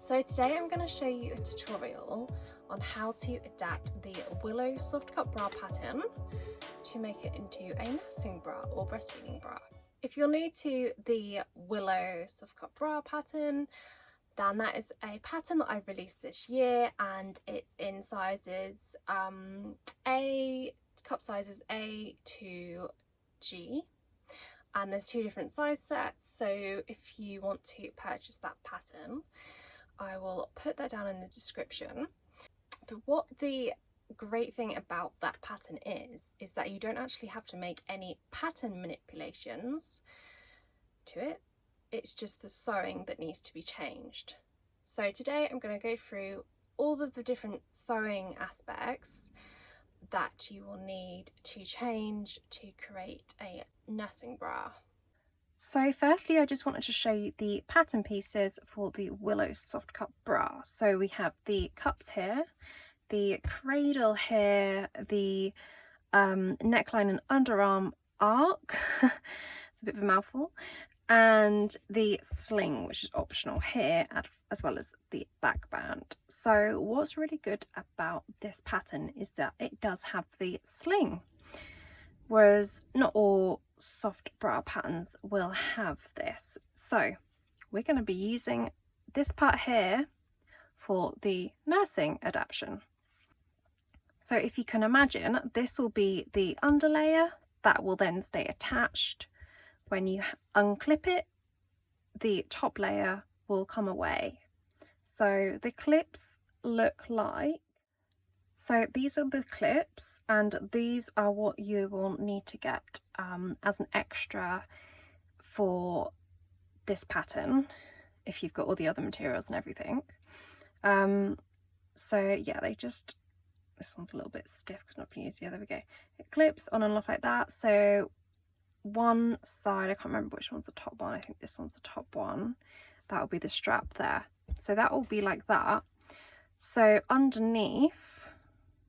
So today I'm going to show you a tutorial on how to adapt the Willow Soft Cup bra pattern to make it into a nursing bra or breastfeeding bra. If you're new to the Willow Soft Cup bra pattern, then that is a pattern that I released this year, and it's in sizes cup sizes A to G, and there's two different size sets. So if you want to purchase that pattern, I will put that down in the description. But what the great thing about that pattern is that you don't actually have to make any pattern manipulations to it. It's just the sewing that needs to be changed. So today I'm going to go through all of the different sewing aspects that you will need to change to create a nursing bra. So firstly, I just wanted to show you the pattern pieces for the Willow Soft Cup bra. So we have the cups here, the cradle here, the neckline and underarm arc, it's a bit of a mouthful, and the sling, which is optional here, as well as the back band. So what's really good about this pattern is that it does have the sling, whereas not all soft bra patterns will have this. So we're going to be using this part here for the nursing adaptation. So if you can imagine, this will be the underlayer that will then stay attached. When you unclip it, the top layer will come away. So the clips look like, so these are the clips, and these are what you will need to get as an extra for this pattern if you've got all the other materials and everything. So yeah, this one's a little bit stiff because I'm not going to use the other. There we go. It clips on and off like that. So one side, I can't remember which one's the top one, I think this one's the top one, that will be the strap there. So that will be like that. So underneath,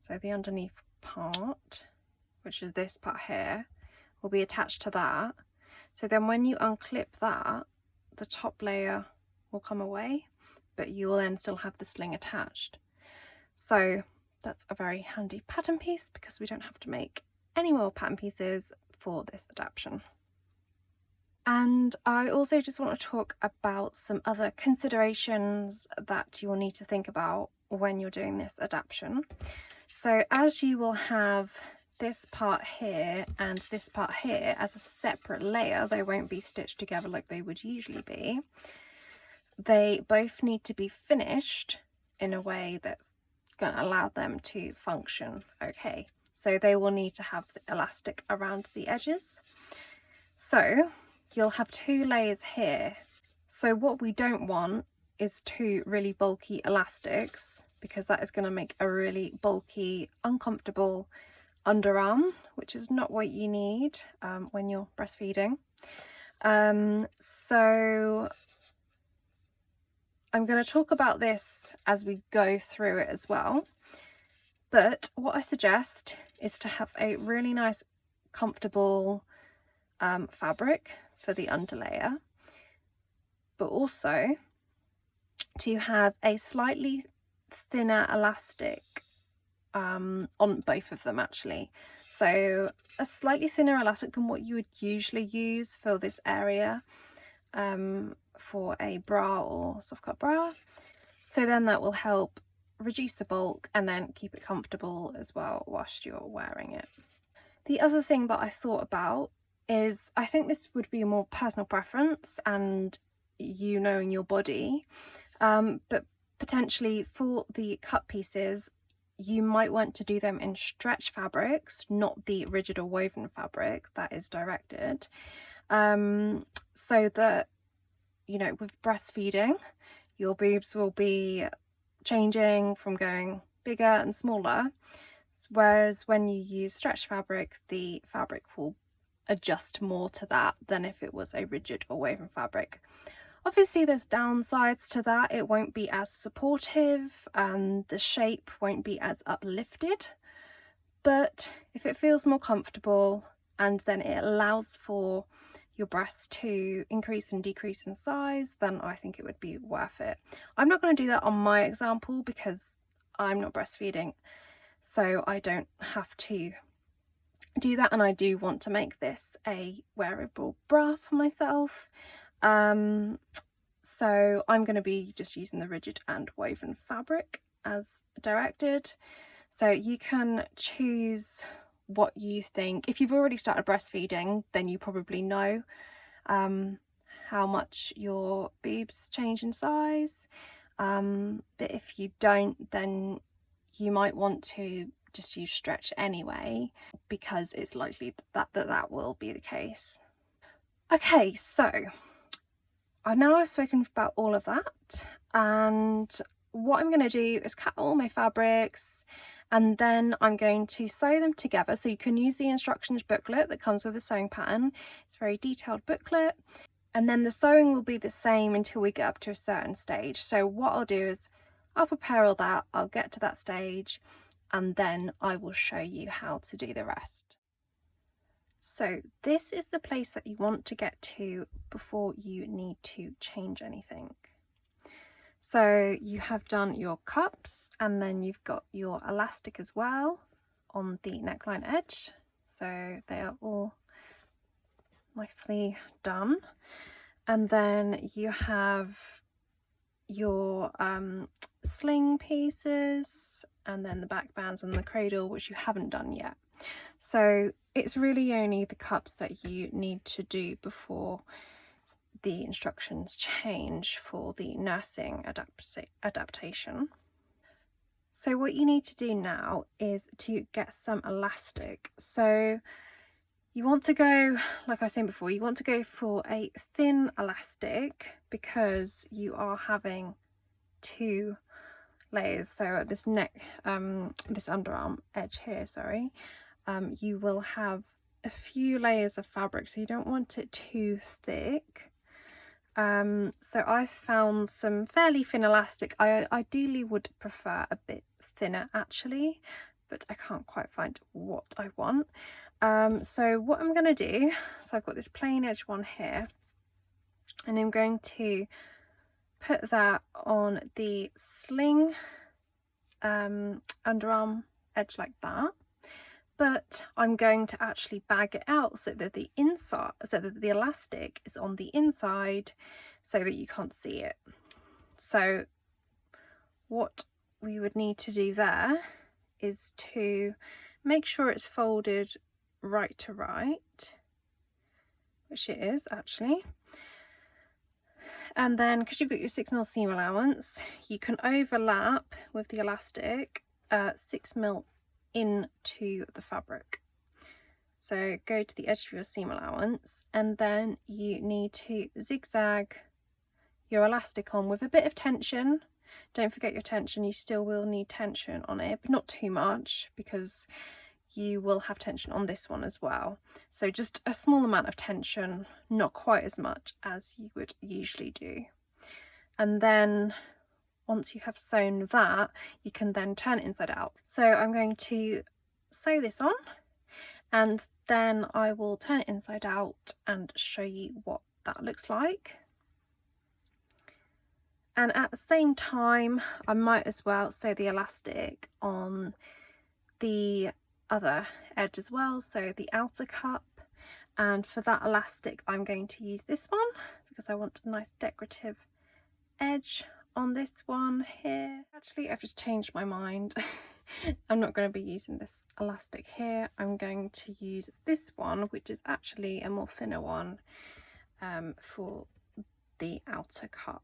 so the underneath part, which is this part here, will be attached to that. So then when you unclip that, the top layer will come away, but you will then still have the sling attached. So that's a very handy pattern piece because we don't have to make any more pattern pieces for this adaptation. And I also just want to talk about some other considerations that you will need to think about when you're doing this adaptation. So as you will have this part here and this part here as a separate layer, they won't be stitched together like they would usually be. They both need to be finished in a way that's going to allow them to function okay. So they will need to have the elastic around the edges. So you'll have two layers here. So what we don't want is two really bulky elastics, because that is going to make a really bulky, uncomfortable underarm, which is not what you need when you're breastfeeding. So I'm going to talk about this as we go through it as well. But what I suggest is to have a really nice, comfortable fabric for the underlayer, but also to have a slightly thinner elastic on both of them actually. So a slightly thinner elastic than what you would usually use for this area for a bra or soft cup bra. So then that will help reduce the bulk and then keep it comfortable as well whilst you're wearing it. The other thing that I thought about is, I think this would be a more personal preference and you knowing your body, but potentially for the cut pieces you might want to do them in stretch fabrics, not the rigid or woven fabric that is directed, so that, you know, with breastfeeding your boobs will be changing from going bigger and smaller, whereas when you use stretch fabric, the fabric will adjust more to that than if it was a rigid or woven fabric. Obviously there's downsides to that. It won't be as supportive and the shape won't be as uplifted, but if it feels more comfortable and then it allows for your breasts to increase and decrease in size, then I think it would be worth it. I'm not going to do that on my example because I'm not breastfeeding, so I don't have to do that, and I do want to make this a wearable bra for myself. So I'm going to be just using the rigid and woven fabric as directed. So you can choose what you think. If you've already started breastfeeding, then you probably know how much your boobs change in size. But if you don't, then you might want to just use stretch anyway, because it's likely that will be the case. Okay, so I've spoken about all of that, and what I'm going to do is cut all my fabrics, and then I'm going to sew them together. So you can use the instructions booklet that comes with the sewing pattern. It's a very detailed booklet, and then the sewing will be the same until we get up to a certain stage. So what I'll do is I'll prepare all that, I'll get to that stage, and then I will show you how to do the rest. So this is the place that you want to get to before you need to change anything. So you have done your cups, and then you've got your elastic as well on the neckline edge. So they are all nicely done. And then you have your sling pieces, and then the back bands and the cradle, which you haven't done yet. So it's really only the cups that you need to do before the instructions change for the nursing adaptation. So what you need to do now is to get some elastic. So you want to go, like I was saying before, you want to go for a thin elastic because you are having 2 layers. So at this this underarm edge here, sorry, you will have a few layers of fabric, so you don't want it too thick. So I found some fairly thin elastic. I ideally would prefer a bit thinner actually, but I can't quite find what I want. So what I'm going to do, so I've got this plain edge one here, and I'm going to put that on the sling underarm edge like that, but I'm going to actually bag it out so that the elastic is on the inside so that you can't see it. So what we would need to do there is to make sure it's folded right to right, which it is actually. And then, because you've got your 6mm seam allowance, you can overlap with the elastic 6mm into the fabric. So go to the edge of your seam allowance, and then you need to zigzag your elastic on with a bit of tension. Don't forget your tension, you still will need tension on it, but not too much, because you will have tension on this one as well. So just a small amount of tension, not quite as much as you would usually do. And then once you have sewn that, you can then turn it inside out. So I'm going to sew this on, and then I will turn it inside out and show you what that looks like. And at the same time, I might as well sew the elastic on the other edge as well, so the outer cup. And for that elastic, I'm going to use this one because I want a nice decorative edge on this one here. Actually, I've just changed my mind. I'm not going to be using this elastic here. I'm going to use this one, which is actually a more thinner one, for the outer cup.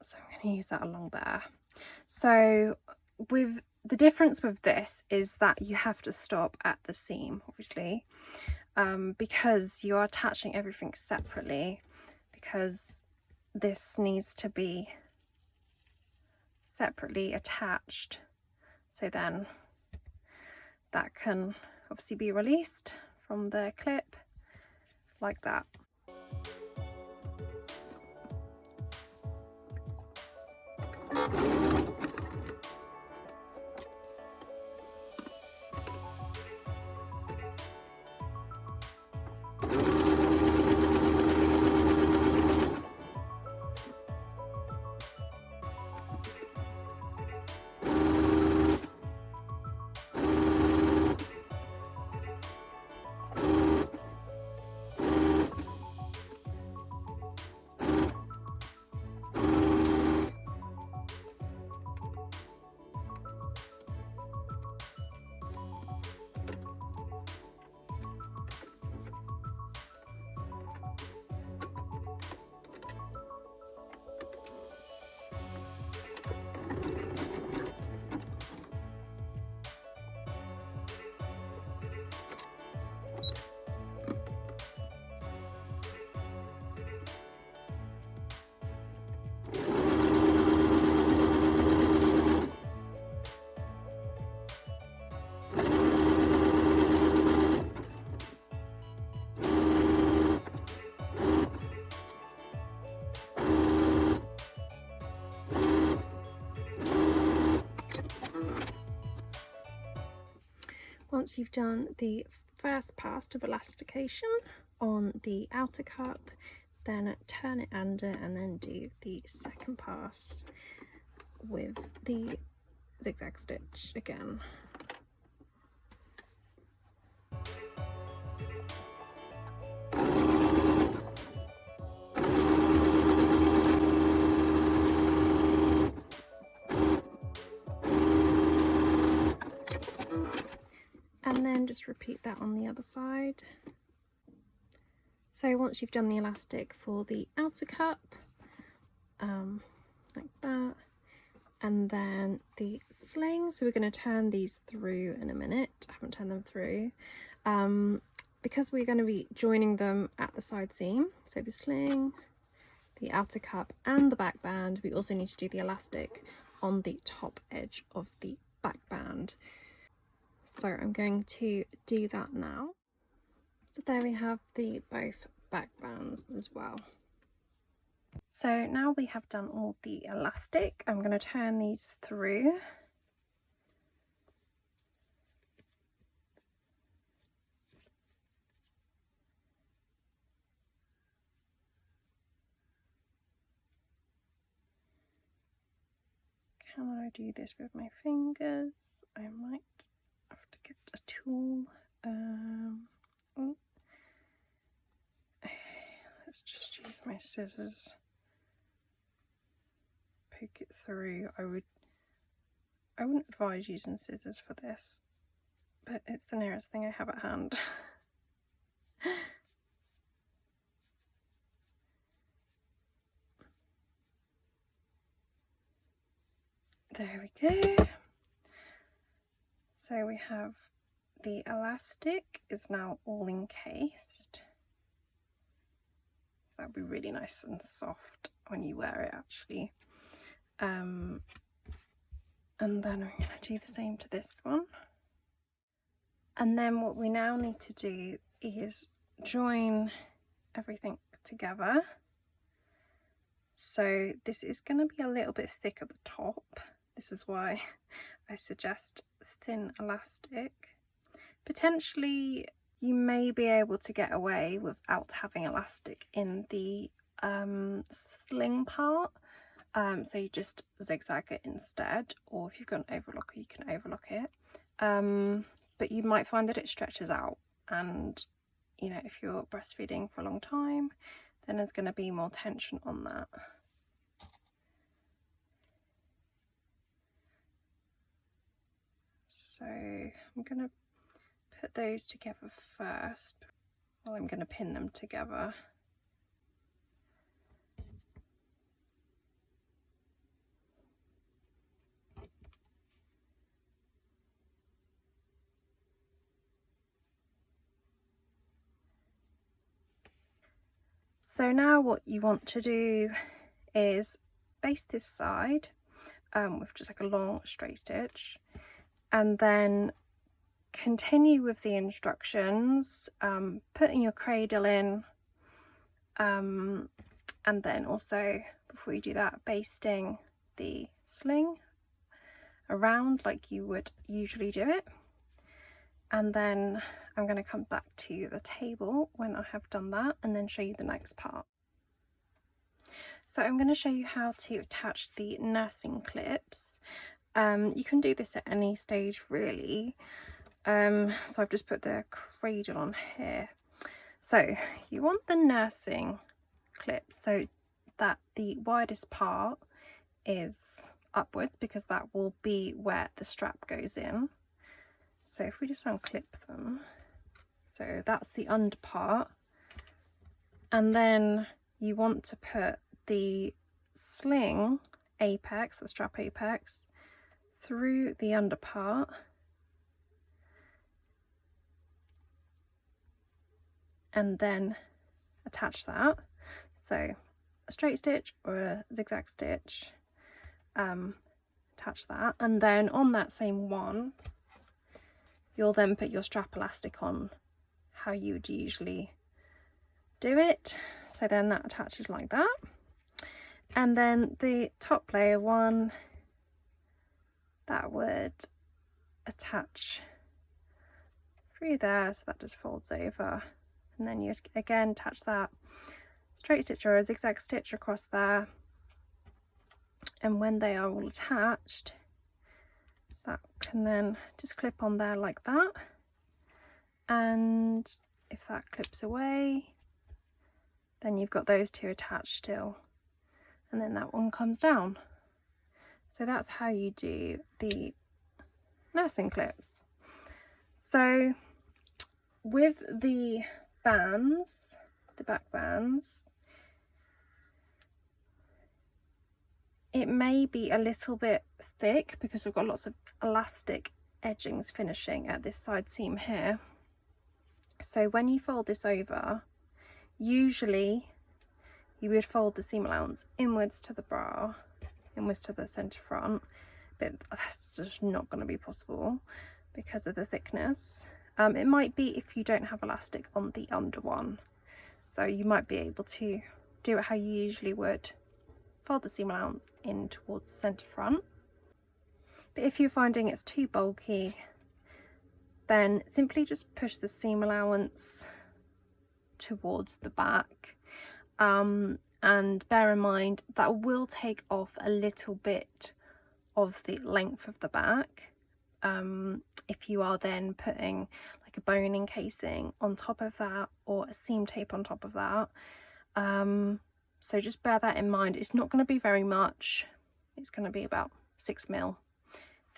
So I'm going to use that along there. So with the difference with this is that you have to stop at the seam, obviously, because you are attaching everything separately, because this needs to be separately attached. So then that can obviously be released from the clip like that. once you've done the first pass of elastication on the outer cup, then turn it under and then do the second pass with the zigzag stitch again. And then just repeat that on the other side. So once you've done the elastic for the outer cup, like that, and then the sling, so we're going to turn these through in a minute. I haven't turned them through because we're going to be joining them at the side seam. So the sling, the outer cup and the back band. We also need to do the elastic on the top edge of the back band. So I'm going to do that now. So there we have the both back bands as well. So now we have done all the elastic, I'm going to turn these through. Can I do this with my fingers? I might have to get a tool. Let's just use my scissors. Poke it through. I wouldn't advise using scissors for this, but it's the nearest thing I have at hand. There we go. So we have the elastic is now all encased. That'd be really nice and soft when you wear it actually. And then I'm going to do the same to this one. And then what we now need to do is join everything together. So this is going to be a little bit thick at the top. This is why I suggest thin elastic. Potentially you may be able to get away without having elastic in the sling part. So you just zigzag it instead, or if you've got an overlocker you can overlock it. But you might find that it stretches out, and you know, if you're breastfeeding for a long time, then there's going to be more tension on that. So I'm going to put those together first. Well, I'm going to pin them together. So now what you want to do is baste this side with just like a long straight stitch, and then continue with the instructions, putting your cradle in, and then also before you do that, basting the sling around like you would usually do it. And then I'm going to come back to the table when I have done that and then show you the next part. So I'm going to show you how to attach the nursing clips. You can do this at any stage really. So I've just put the cradle on here. So you want the nursing clips so that the widest part is upwards, because that will be where the strap goes in. So if we just unclip them, so that's the under part, and then you want to put the sling apex, the strap apex, through the under part, and then attach that. So a straight stitch or a zigzag stitch, attach that, and then on that same one you'll then put your strap elastic on how you would usually do it. So then that attaches like that, and then the top layer one, that would attach through there, so that just folds over, and then you again attach that straight stitch or a zigzag stitch across there, and when they are all attached, that can then just clip on there like that, and if that clips away, then you've got those two attached still, and then that one comes down. So that's how you do the nursing clips. So with the bands, the back bands, it may be a little bit thick because we've got lots of elastic edgings finishing at this side seam here. So when you fold this over, usually you would fold the seam allowance inwards to the bra, inwards to the centre front, but that's just not going to be possible because of the thickness. It might be if you don't have elastic on the under one, so you might be able to do it how you usually would, fold the seam allowance in towards the centre front. But if you're finding it's too bulky, then simply just push the seam allowance towards the back, and bear in mind that will take off a little bit of the length of the back if you are then putting like a boning casing on top of that or a seam tape on top of that. So just bear that in mind. It's not going to be very much, it's going to be about 6 mil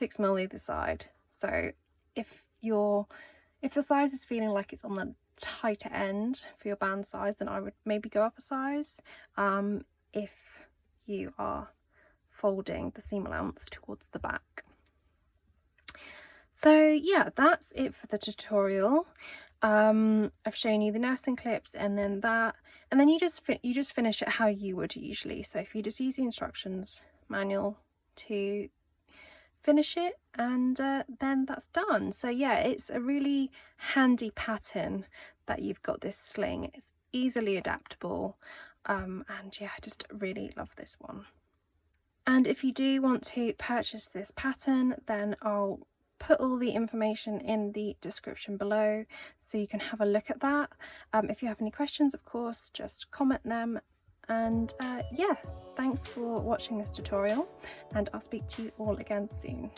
either side. So if the size is feeling like it's on the tighter end for your band size, then I would maybe go up a size if you are folding the seam allowance towards the back. So yeah, that's it for the tutorial. I've shown you the nursing clips and then that, and then you just finish it how you would usually. So if you just use the instructions manual to finish it, and then that's done. So yeah, it's a really handy pattern that you've got, this sling. It's easily adaptable, and yeah, I just really love this one. And if you do want to purchase this pattern, then I'll put all the information in the description below so you can have a look at that. If you have any questions, of course, just comment them. And yeah, thanks for watching this tutorial, and I'll speak to you all again soon.